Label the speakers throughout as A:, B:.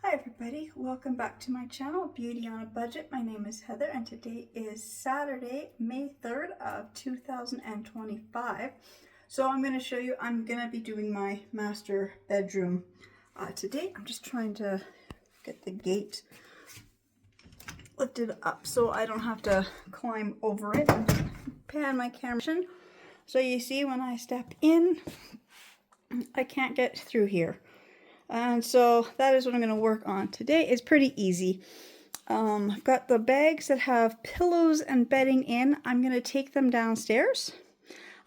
A: Hi everybody, welcome back to my channel, Beauty on a Budget. My name is Heather and today is Saturday, May 3rd of 2025. So I'm going to show you, I'm going to be doing my master bedroom today. I'm just trying to get the gate lifted up so I don't have to climb over it. I'm just pan my camera. So you see when I step in, I can't get through here. And so that is what I'm going to work on today. It's pretty easy. I've got the bags that have pillows and bedding in. I'm going to take them downstairs.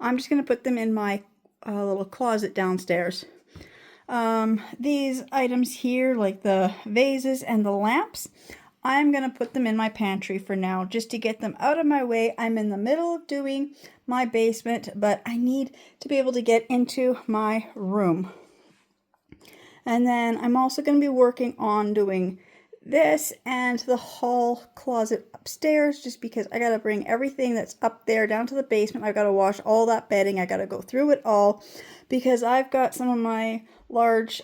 A: I'm just going to put them in my little closet downstairs. These items here, like the vases and the lamps, I'm going to put them in my pantry for now, just to get them out of my way. I'm in the middle of doing my basement, but I need to be able to get into my room. And then I'm also going to be working on doing this and the hall closet upstairs, just because I got to bring everything that's up there down to the basement. I've got to wash all that bedding. I got to go through it all because I've got some of my large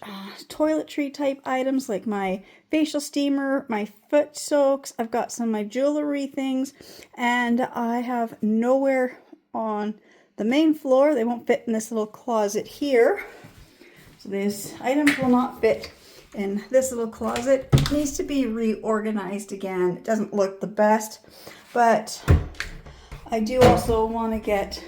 A: toiletry type items, like my facial steamer, my foot soaks. I've got some of my jewelry things, and I have nowhere on the main floor. They won't fit in this little closet here. So these items will not fit in this little closet. It needs to be reorganized again. It doesn't look the best, but I do also want to get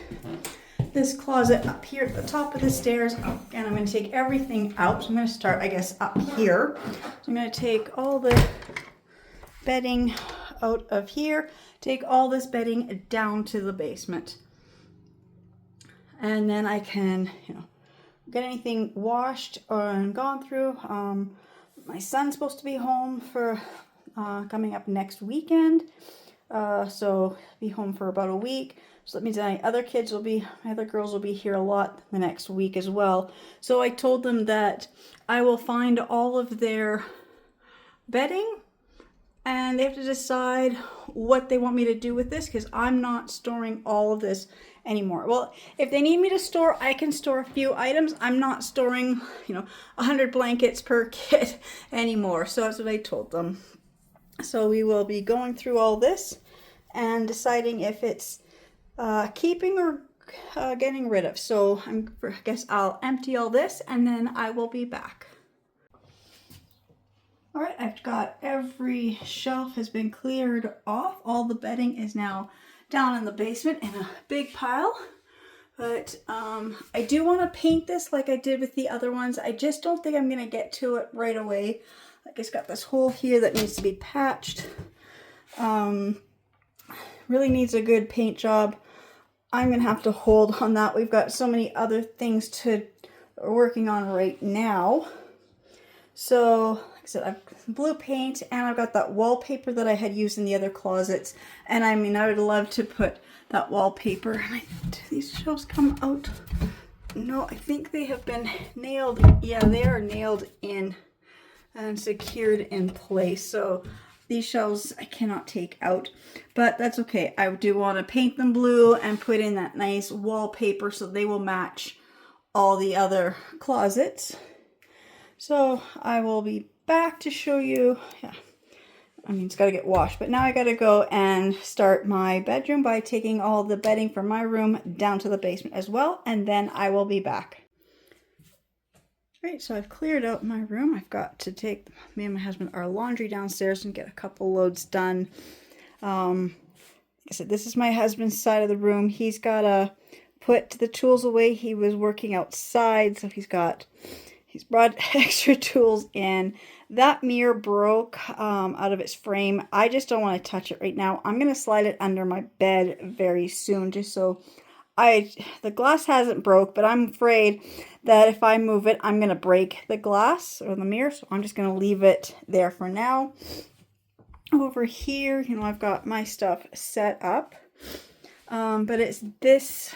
A: this closet up here at the top of the stairs. And I'm going to take everything out. I'm going to start, I guess, up here. So I'm going to take all the bedding out of here, take all this bedding down to the basement. And then I can, get anything washed and gone through. My son's supposed to be home for coming up next weekend, so be home for about a week. So that means my other girls will be here a lot the next week as well. So I told them that I will find all of their bedding, and they have to decide what they want me to do with this, because I'm not storing all of this anymore. Well, if they need me to store, I can store a few items. I'm not storing, 100 blankets per kit anymore. So that's what I told them. So we will be going through all this and deciding if it's keeping or getting rid of. So I guess I'll empty all this and then I will be back. All right, I've got every shelf has been cleared off. All the bedding is now down in the basement in a big pile. But I do want to paint this like I did with the other ones. I just don't think I'm going to get to it right away. Like, it's got this hole here that needs to be patched. Really needs a good paint job. I'm going to have to hold on that. We've got so many other things to working on right now. So, like I said, I've blue paint, and I've got that wallpaper that I had used in the other closets. And I mean, I would love to put that wallpaper. Do these shelves come out? No, I think they have been nailed. Yeah, they are nailed in and secured in place. So these shelves I cannot take out, but that's okay. I do want to paint them blue and put in that nice wallpaper so they will match all the other closets. So I will be back to show you. Yeah, I mean, it's got to get washed, but now I got to go and start my bedroom by taking all the bedding from my room down to the basement as well, and then I will be back. All right, so I've cleared out my room. I've got to take me and my husband our laundry downstairs and get a couple loads done. Like I said, this is my husband's side of the room. He's got to put the tools away. He was working outside, so he's brought extra tools in. That mirror broke out of its frame. I just don't want to touch it right now. I'm going to slide it under my bed very soon, just so the glass hasn't broke, but I'm afraid that if I move it, I'm going to break the glass or the mirror. So I'm just going to leave it there for now. Over here, I've got my stuff set up. But it's this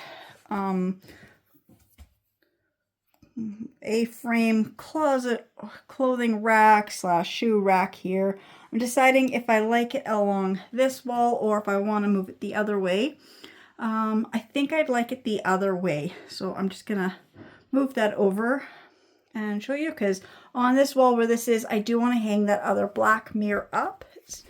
A: A-frame closet clothing rack / shoe rack here. I'm deciding if I like it along this wall or if I want to move it the other way. I think I'd like it the other way, so I'm just gonna move that over. and show you, because on this wall where this is, I do want to hang that other black mirror up. It's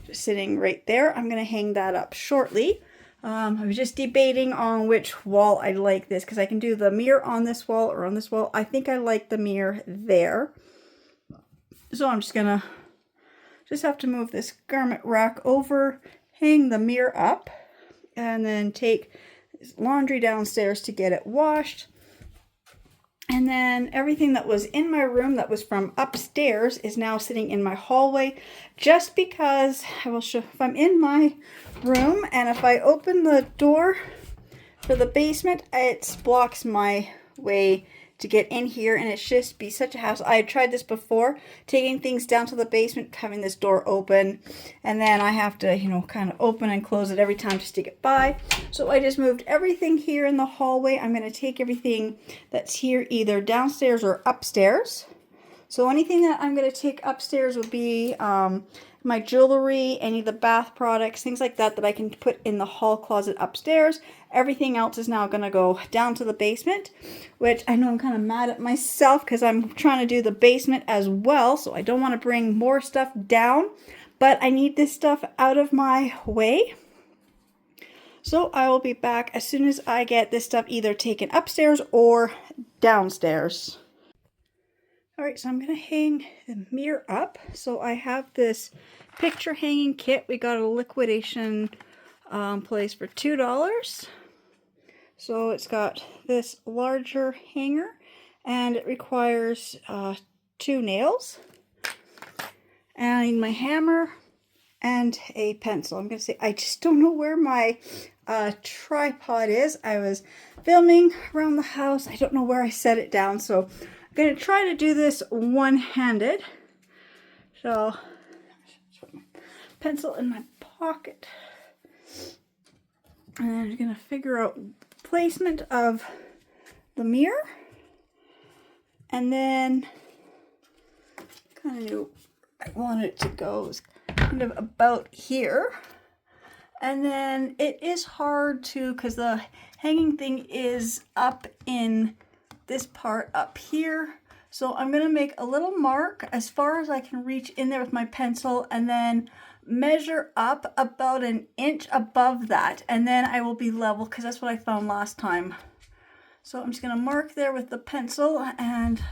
A: just sitting right there. I'm going to hang that up shortly. I was just debating on which wall I like this, because I can do the mirror on this wall or on this wall. I think I like the mirror there. So I'm just going to have to move this garment rack over, hang the mirror up, and then take laundry downstairs to get it washed. And then everything that was in my room that was from upstairs is now sitting in my hallway, just because I will show, if I'm in my room and if I open the door for the basement, it blocks my way to get in here, and it's just be such a hassle. I had tried this before, taking things down to the basement, having this door open, and then I have to, you know, kind of open and close it every time just to get by. So I just moved everything here in the hallway. I'm going to take everything that's here either downstairs or upstairs. So anything that I'm going to take upstairs would be my jewelry, any of the bath products, things like that that I can put in the hall closet upstairs. Everything else is now going to go down to the basement, which I know I'm kind of mad at myself because I'm trying to do the basement as well. So I don't want to bring more stuff down, but I need this stuff out of my way. So I will be back as soon as I get this stuff either taken upstairs or downstairs. Alright, so I'm going to hang the mirror up. So I have this picture hanging kit. We got a liquidation place for $2. So it's got this larger hanger, and it requires 2 nails. And I need my hammer and a pencil. I'm going to say, I just don't know where my tripod is. I was filming around the house. I don't know where I set it down, so I'm going to try to do this one-handed. So, put my pencil in my pocket. And I'm going to figure out placement of the mirror. And then, kind of, I want it to go kind of about here. And then it is hard to, because the hanging thing is up in this part up here. So I'm going to make a little mark as far as I can reach in there with my pencil, and then measure up about an inch above that, and then I will be level, because that's what I found last time. So I'm just going to mark there with the pencil and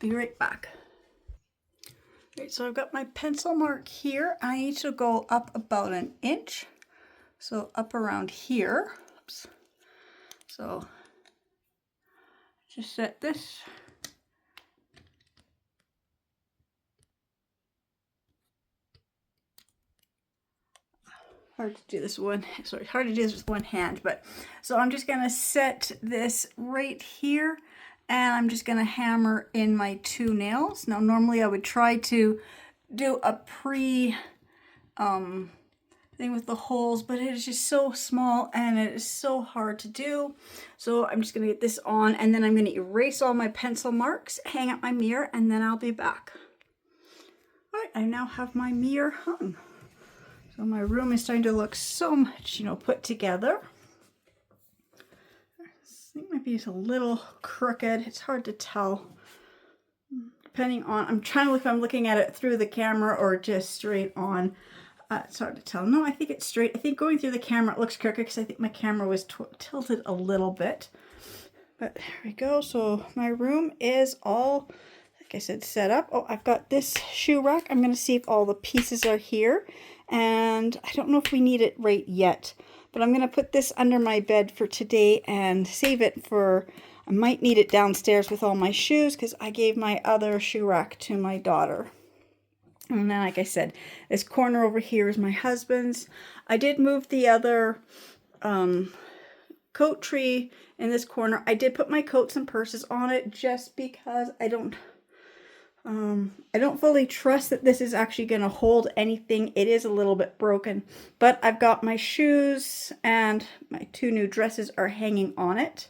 A: be right back. Right, so I've got my pencil mark here. I need to go up about an inch. So up around here. Oops. So just set this. Hard to do this hard to do this with one hand, but so I'm just gonna set this right here, and I'm just gonna hammer in my 2 nails. Now normally I would try to do a thing with the holes, but it is just so small and it is so hard to do. So I'm just gonna get this on, and then I'm gonna erase all my pencil marks, hang up my mirror, and then I'll be back. All right, I now have my mirror hung. So my room is starting to look so much, put together. This thing might be just a little crooked. It's hard to tell. Depending on, I'm trying to look if I'm looking at it through the camera or just straight on. It's hard to tell. No, I think it's straight. I think going through the camera it looks crooked because I think my camera was tilted a little bit. But there we go. So my room is all, like I said, set up. Oh, I've got this shoe rack. I'm going to see if all the pieces are here. And I don't know if we need it right yet, but I'm going to put this under my bed for today and save it for, I might need it downstairs with all my shoes because I gave my other shoe rack to my daughter. And then, like I said, this corner over here is my husband's. I did move the other coat tree in this corner. I did put my coats and purses on it just because I don't fully trust that this is actually going to hold anything. It is a little bit broken, but I've got my shoes and my 2 new dresses are hanging on it.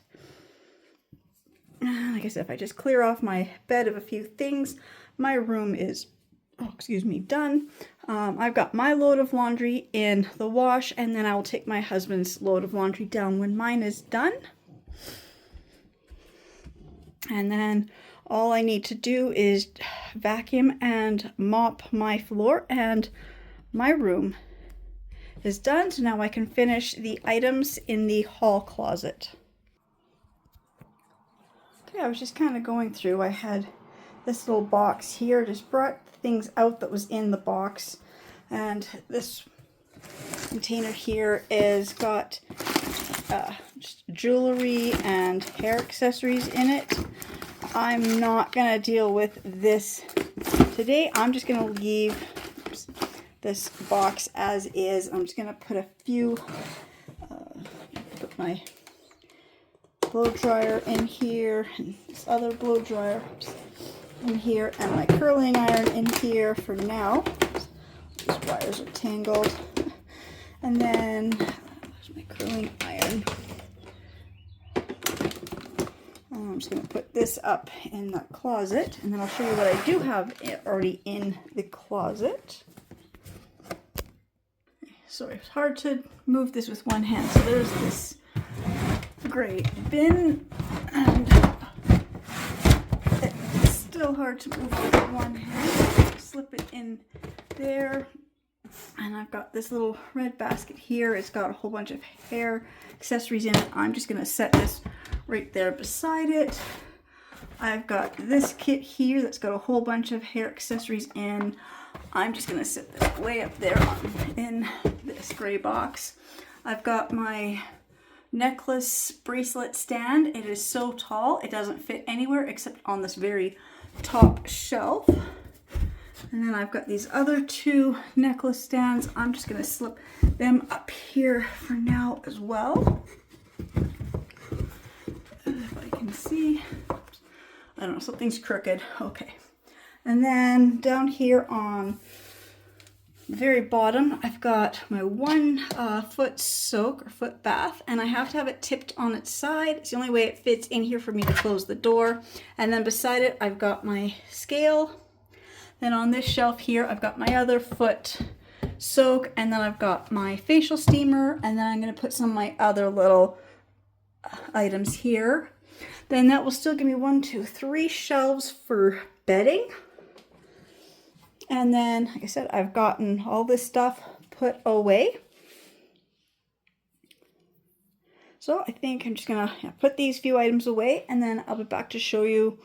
A: Like I said, if I just clear off my bed of a few things, my room is, done. I've got my load of laundry in the wash, and then I will take my husband's load of laundry down when mine is done. And then all I need to do is vacuum and mop my floor, and my room is done. So now I can finish the items in the hall closet. Okay, I was just kind of going through. I had this little box here, just brought things out that was in the box, and this container here is got just jewelry and hair accessories in it. I'm not gonna deal with this today. I'm just gonna leave this box as is. I'm just gonna put a few, put my blow dryer in here, and this other blow dryer in here, and my curling iron in here for now. These wires are tangled. And then there's my curling iron. I'm just going to put this up in the closet, and then I'll show you what I do have already in the closet. So it's hard to move this with one hand. So there's this gray bin, and it's still hard to move with one hand. Slip it in there. And I've got this little red basket here. It's got a whole bunch of hair accessories in it. I'm just going to set this right there beside it. I've got this kit here that's got a whole bunch of hair accessories in. I'm just going to set this way up there in this gray box. I've got my necklace bracelet stand. It is so tall, it doesn't fit anywhere except on this very top shelf. And then I've got these other two necklace stands. I'm just going to slip them up here for now as well. If I can see. I don't know, something's crooked. Okay. And then down here on the very bottom, I've got my 1 foot soak or foot bath, and I have to have it tipped on its side. It's the only way it fits in here for me to close the door. And then beside it, I've got my scale. Then on this shelf here, I've got my other foot soak, and then I've got my facial steamer, and then I'm going to put some of my other little items here. Then that will still give me 1, 2, 3 shelves for bedding. And then, like I said, I've gotten all this stuff put away. So I think I'm just going to put these few items away, and then I'll be back to show you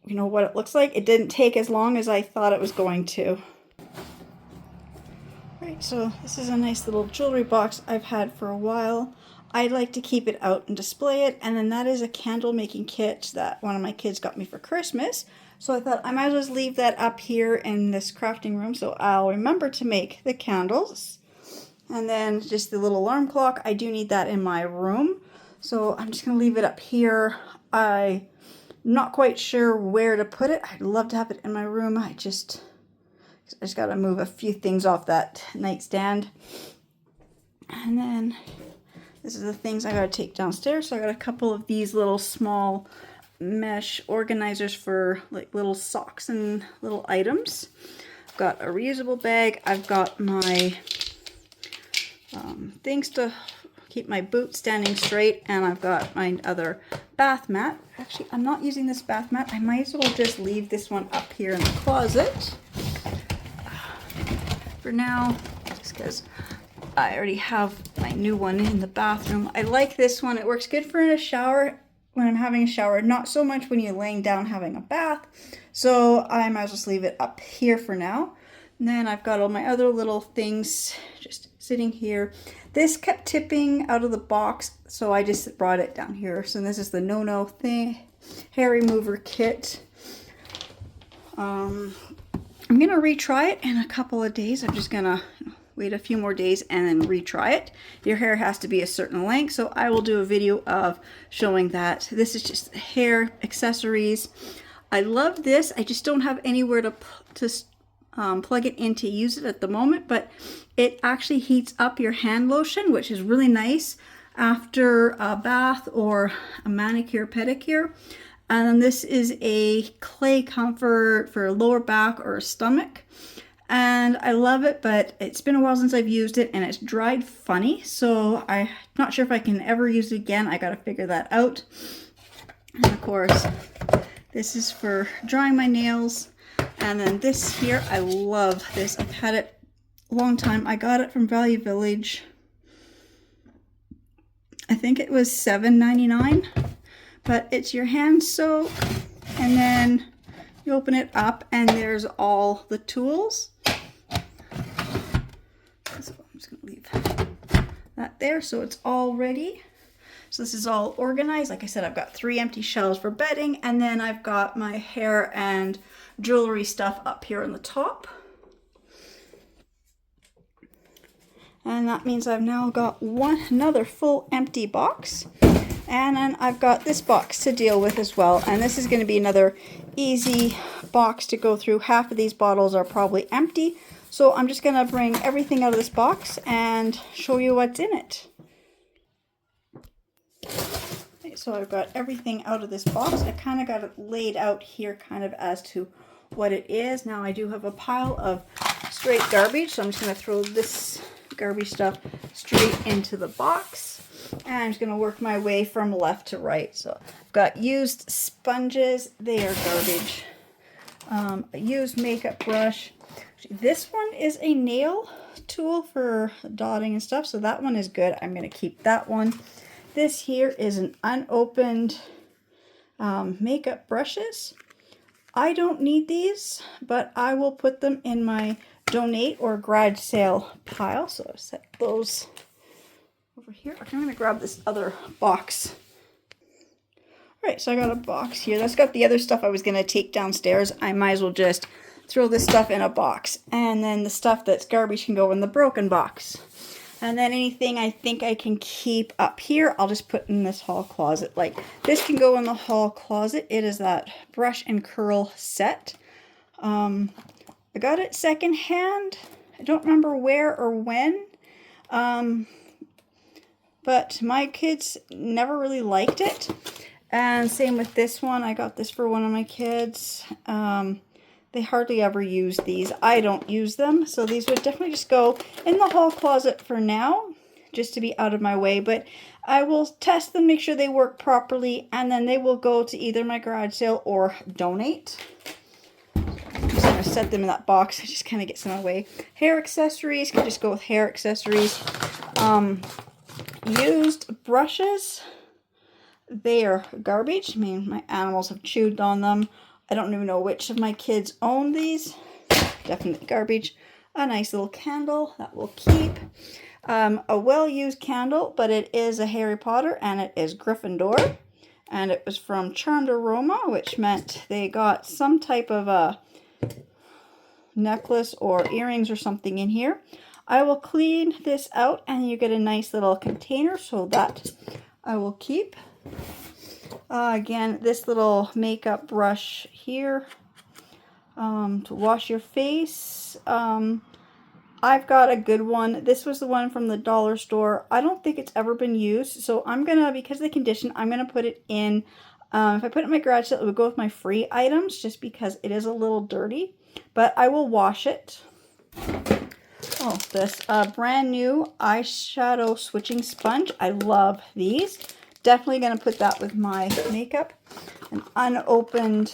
A: what it looks like. It didn't take as long as I thought it was going to. Right, so this is a nice little jewelry box I've had for a while. I like to keep it out and display it, and then that is a candle making kit that one of my kids got me for Christmas. So I thought I might as well just leave that up here in this crafting room so I'll remember to make the candles. And then just the little alarm clock, I do need that in my room. So I'm just going to leave it up here. I'm not quite sure where to put it. I'd love to have it in my room. I just got to move a few things off that nightstand. And then this is the things I got to take downstairs. So I got a couple of these little small mesh organizers for like little socks and little items. I've got a reusable bag. I've got my things to keep my boots standing straight, and I've got my other bath mat. Actually, I'm not using this bath mat. I might as well just leave this one up here in the closet for now, just because I already have my new one in the bathroom. I like this one. It works good for in a shower when I'm having a shower, not so much when you're laying down having a bath. So I might as well just leave it up here for now. And then I've got all my other little things just sitting here. This kept tipping out of the box, so I just brought it down here. So this is the No thing, hair remover kit. I'm gonna retry it in a couple of days. I'm just gonna wait a few more days and then retry it. Your hair has to be a certain length, so I will do a video of showing that. This is just hair accessories. I love this. I just don't have anywhere to plug it in to use it at the moment, but it actually heats up your hand lotion, which is really nice after a bath or a manicure pedicure. And then this is a clay comfort for lower back or stomach, and I love it, but it's been a while since I've used it and it's dried funny, so I'm not sure if I can ever use it again. I gotta figure that out. And of course, This is for drying my nails. And then this here, I love this. I've had it a long time. I got it from Value Village. I think it was $7.99. But it's your hand soap. And then you open it up and there's all the tools. So I'm just going to leave that there so it's all ready. So this is all organized. Like I said, I've got 3 empty shelves for bedding, and then I've got my hair and jewelry stuff up here on the top. And that means I've now got another full empty box. And then I've got this box to deal with as well. And this is going to be another easy box to go through. Half of these bottles are probably empty. So I'm just going to bring everything out of this box and show you what's in it. So I've got everything out of this box. I kind of got it laid out here kind of as to what it is. Now I do have a pile of straight garbage, so I'm just going to throw this garbage stuff straight into the box. And I'm just going to work my way from left to right. So I've got used sponges. They are garbage. A used makeup brush. This one is a nail tool for dotting and stuff, so that one is good. I'm going to keep that one. This here is an unopened makeup brushes. I don't need these, but I will put them in my donate or garage sale pile. So I'll set those over here. I'm going to grab this other box. All right, so I got a box here. That's got the other stuff I was going to take downstairs. I might as well just throw this stuff in a box. And then the stuff that's garbage can go in the broken box. And then anything I think I can keep up here, I'll just put in this hall closet. Like, this can go in the hall closet. It is that brush and curl set. I got it secondhand. I don't remember where or when. But my kids never really liked it. And same with this one. I got this for one of my kids. They hardly ever use these. I don't use them. So these would definitely just go in the hall closet for now, just to be out of my way. But I will test them, make sure they work properly, and then they will go to either my garage sale or donate. I'm just going to set them in that box. It just kind of gets in my way. Hair accessories, can just go with hair accessories. Used brushes, they are garbage. I mean, my animals have chewed on them. I don't even know which of my kids own these. Definitely garbage. A nice little candle that will keep. A well-used candle, but it is a Harry Potter and it is Gryffindor. And it was from Charmed Aroma, which meant they got some type of a necklace or earrings or something in here. I will clean this out and you get a nice little container, so that I will keep. Again, this little makeup brush here to wash your face. I've got a good one. This was the one from the dollar store. I don't think it's ever been used, so I'm gonna, because of the condition, I'm gonna put it in. If I put it in my garage sale, it would go with my free items just because it is a little dirty, but I will wash it. Oh, this brand new eyeshadow switching sponge. I love these. Definitely going to put that with my makeup. An unopened,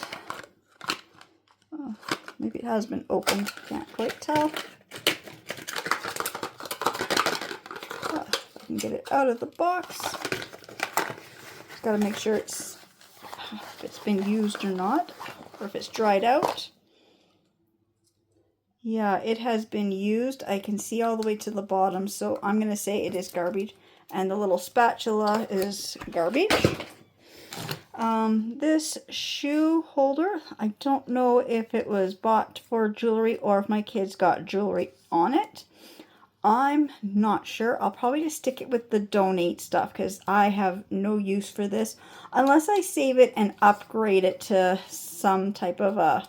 A: oh, maybe it has been opened, can't quite tell. Oh, if I can get it out of the box. Just got to make sure if it's been used or not, or if it's dried out. Yeah, it has been used. I can see all the way to the bottom, so I'm going to say it is garbage. And the little spatula is garbage. This shoe holder, I don't know if it was bought for jewelry or if my kids got jewelry on it. I'm not sure. I'll probably just stick it with the donate stuff because I have no use for this. Unless I save it and upgrade it to some type of a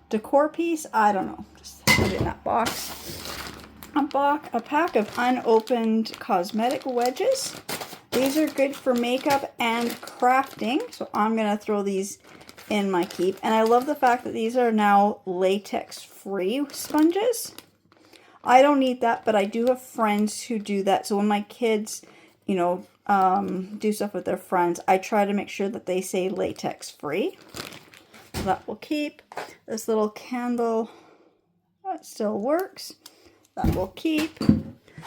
A: decor piece. I don't know. Just put it in that box. A pack of unopened cosmetic wedges. These are good for makeup and crafting, so I'm going to throw these in my keep. And I love the fact that these are now latex-free sponges. I don't need that, but I do have friends who do that. So when my kids, you know, do stuff with their friends, I try to make sure that they say latex-free. that will keep. This little candle, that still works. That will keep.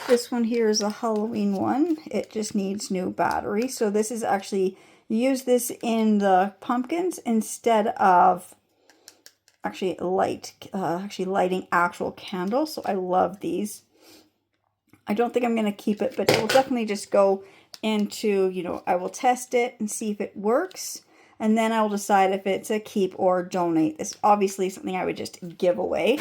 A: This one here is a Halloween one. It just needs new battery. So this is actually, use this in the pumpkins instead of actually lighting actual candles. So I love these. I don't think I'm going to keep it, but it will definitely just go into, you know, I will test it and see if it works. And then I'll decide if it's a keep or donate. It's obviously something I would just give away.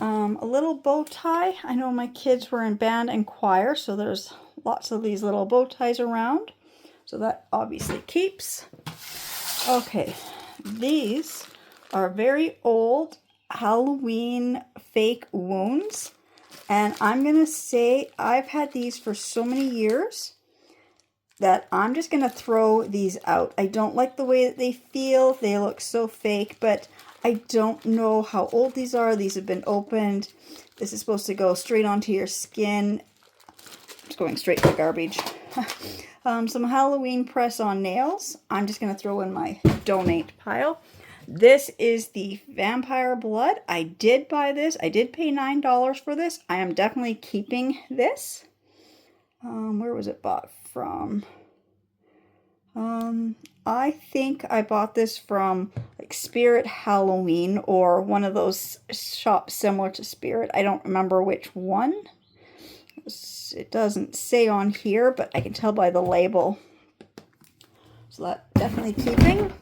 A: A little bow tie. I know my kids were in band and choir, so there's lots of these little bow ties around. So that obviously keeps. Okay, these are very old Halloween fake wounds. And I'm going to say I've had these for so many years that I'm just going to throw these out. I don't like the way that they feel. They look so fake, but I don't know how old these are. These have been opened. This is supposed to go straight onto your skin. It's going straight to the garbage. Some Halloween press-on nails. I'm just going to throw in my donate pile. This is the vampire blood. I did buy this. I did pay $9 for this. I am definitely keeping this. Where was it bought from? I think I bought this from like Spirit Halloween or one of those shops similar to Spirit. I don't remember which one. It doesn't say on here, but I can tell by the label. So that definitely keeping.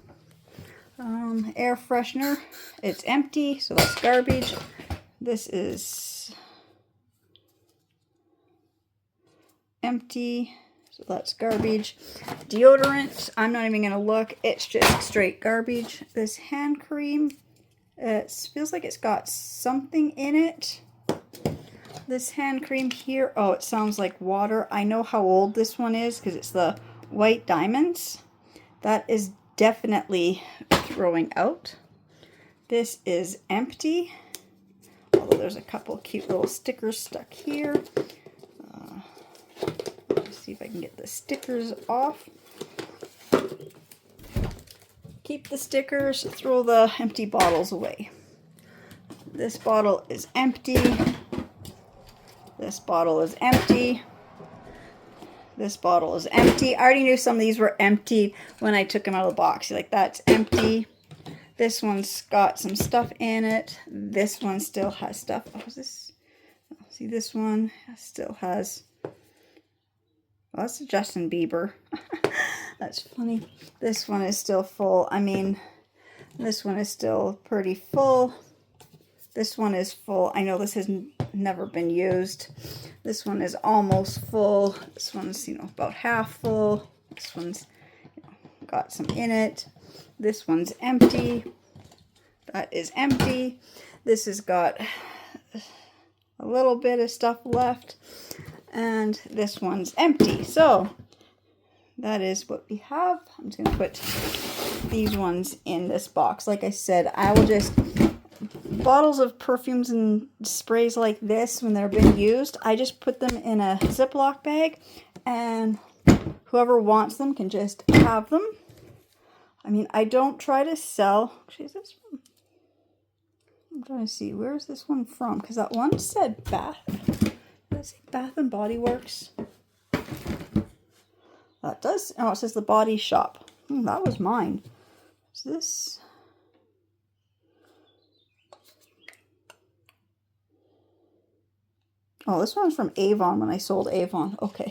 A: Air freshener. It's empty, so that's garbage. This is empty, so that's garbage. Deodorant, I'm not even going to look. It's just straight garbage. This hand cream, it feels like it's got something in it. This hand cream here, oh, it sounds like water. I know how old this one is because it's the White Diamonds. That is definitely throwing out. This is empty, although there's a couple cute little stickers stuck here. Let's see if I can get the stickers off. Keep the stickers, throw the empty bottles away. This bottle is empty. This bottle is empty. This bottle is empty. I already knew some of these were empty when I took them out of the box. Like, that's empty. This one's got some stuff in it. This one still has stuff. Oh, is this? See, this one still has. Oh, that's Justin Bieber. That's funny. This one is still full. I mean, this one is still pretty full. This one is full. I know this has never been used. This one is almost full. This one's, about half full. This one's got some in it. This one's empty. That is empty. This has got a little bit of stuff left. And this one's empty. So that is what we have. I'm just going to put these ones in this box. Like I said, I will just... bottles of perfumes and sprays like this, when they're being used, I just put them in a Ziploc bag, and whoever wants them can just have them. I mean, I don't try to sell. Actually, is this from? I'm trying to see, where is this one from? Because that one said Bath. Did it say Bath and Body Works? That does. Oh, it says The Body Shop. That was mine. Is this? Oh, this one's from Avon when I sold Avon. Okay.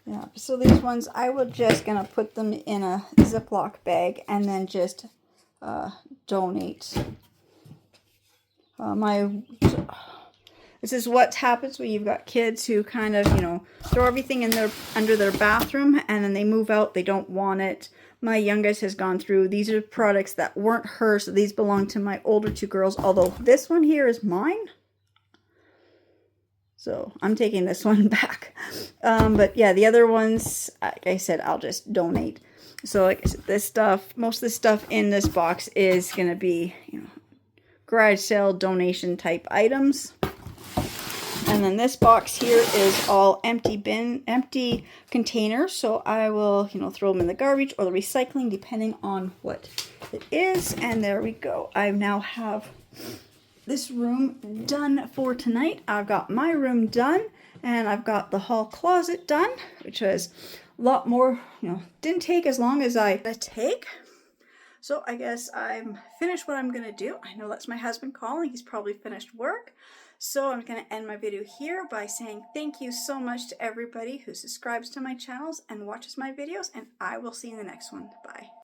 A: Yeah, so these ones, I will just gonna put them in a Ziploc bag and then just donate. This is what happens when you've got kids who kind of, throw everything in under their bathroom, and then they move out, they don't want it. My youngest has gone through. These are products that weren't hers, so these belong to my older two girls, although this one here is mine. So I'm taking this one back. But yeah, the other ones, like I said, I'll just donate. So like I said, this stuff, most of the stuff in this box is going to be, garage sale donation type items. And then this box here is all empty containers. So I will, throw them in the garbage or the recycling, depending on what it is. And there we go. I now have this room done for tonight. I've got my room done, and I've got the hall closet done, which was a lot more, didn't take as long as I take. So I guess I'm finished what I'm going to do. I know that's my husband calling. He's probably finished work. So I'm going to end my video here by saying thank you so much to everybody who subscribes to my channels and watches my videos, and I will see you in the next one. Bye.